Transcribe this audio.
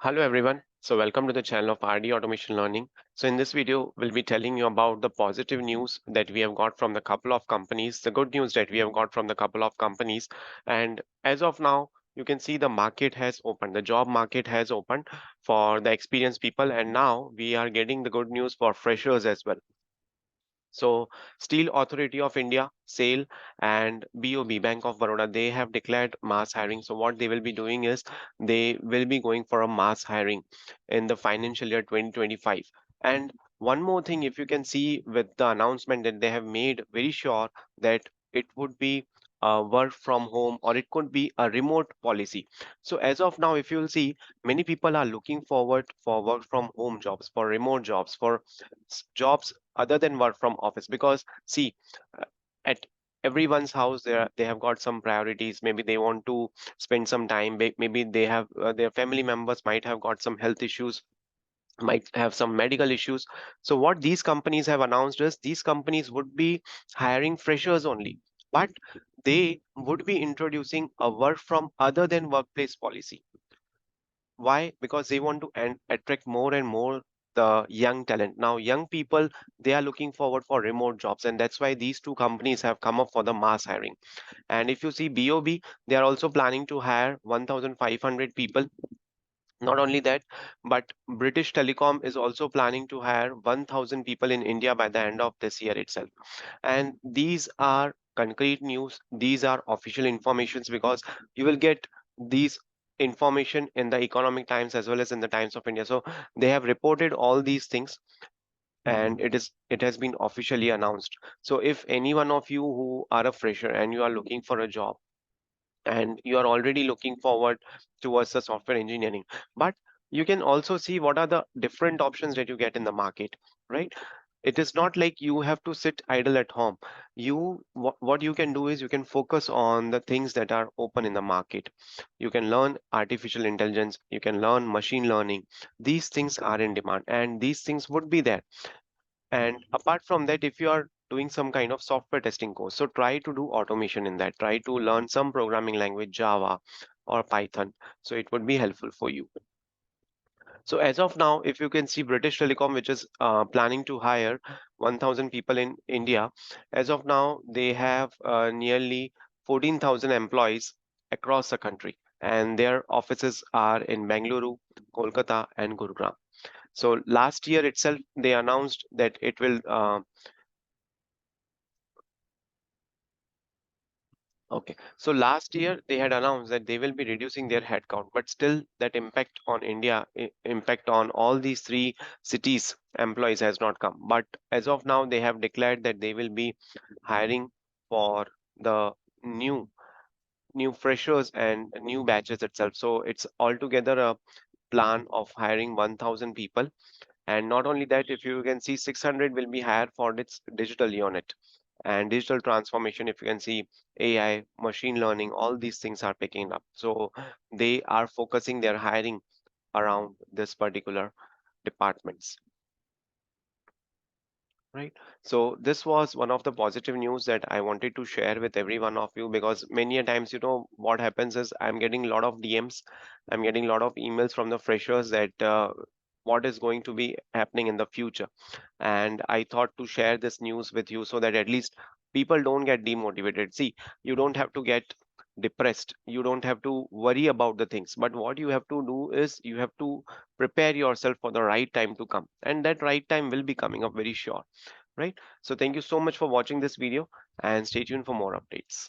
Hello everyone. So welcome to the channel of RD Automation Learning. So in this video, we'll be telling you about the positive news that we have got from the couple of companies, the good news that we have got from the couple of companies. And as of now, you can see the market has opened, the job market has opened for the experienced people. And now we are getting the good news for freshers as well. So Steel Authority of India, SAIL, and BOB, Bank of Baroda, they have declared mass hiring. So what they will be doing is they will be going for a mass hiring in the financial year 2025. And one more thing, if you can see with the announcement that they have made, very sure that it would be work from home or it could be a remote policy. So as of now, if you'll see, many people are looking forward for work from home jobs, for remote jobs, for jobs other than work from office because see uh, at everyone's house they have got some priorities. Maybe they want to spend some time, maybe they have their family members might have got some health issues, might have some medical issues. So what these companies have announced is these companies would be hiring freshers only, but they would be introducing a work from other than workplace policy. Why? Because they want to attract more and more the young talent. Now, young people, they are looking forward for remote jobs, and that's why these two companies have come up for the mass hiring. And if you see BOB, they are also planning to hire 1,500 people. Not only that, but British Telecom is also planning to hire 1,000 people in India by the end of this year itself. And these are concrete news, these are official informations because you will get these information in the Economic Times as well as in the Times of India. So they have reported all these things and it has been officially announced. So if any one of you who are a fresher and you are looking for a job and you are already looking forward towards the software engineering, but you can also see what are the different options that you get in the market, right? It is not like you have to sit idle at home. What you can do is you can focus on the things that are open in the market. You can learn artificial intelligence, you can learn machine learning. These things are in demand and these things would be there. And apart from that, if you are doing some kind of software testing course, so try to do automation in that, try to learn some programming language, Java or Python, so it would be helpful for you. So as of now, if you can see British Telecom, which is planning to hire 1,000 people in India, as of now, they have nearly 14,000 employees across the country, and their offices are in Bengaluru, Kolkata, and Gurugram. So last year itself, they announced that it will Okay. So last year they had announced that they will be reducing their headcount, but still that impact on India, impact on all these three cities employees has not come. But as of now, they have declared that they will be hiring for the new new freshers and new batches itself. So it's altogether a plan of hiring 1,000 people. And not only that, if you can see 600 will be hired for its digital unit and digital transformation. If you can see AI, machine learning, all these things are picking up. So they are focusing their hiring around this particular departments. Right. So this was one of the positive news that I wanted to share with every one of you because many a times, what happens is I'm getting a lot of DMs, I'm getting a lot of emails from the freshers that what is going to be happening in the future. And I thought to share this news with you so that at least people don't get demotivated. See, you don't have to get depressed, you don't have to worry about the things, but what you have to do is you have to prepare yourself for the right time to come, and that right time will be coming up very sure, right? So thank you so much for watching this video and stay tuned for more updates.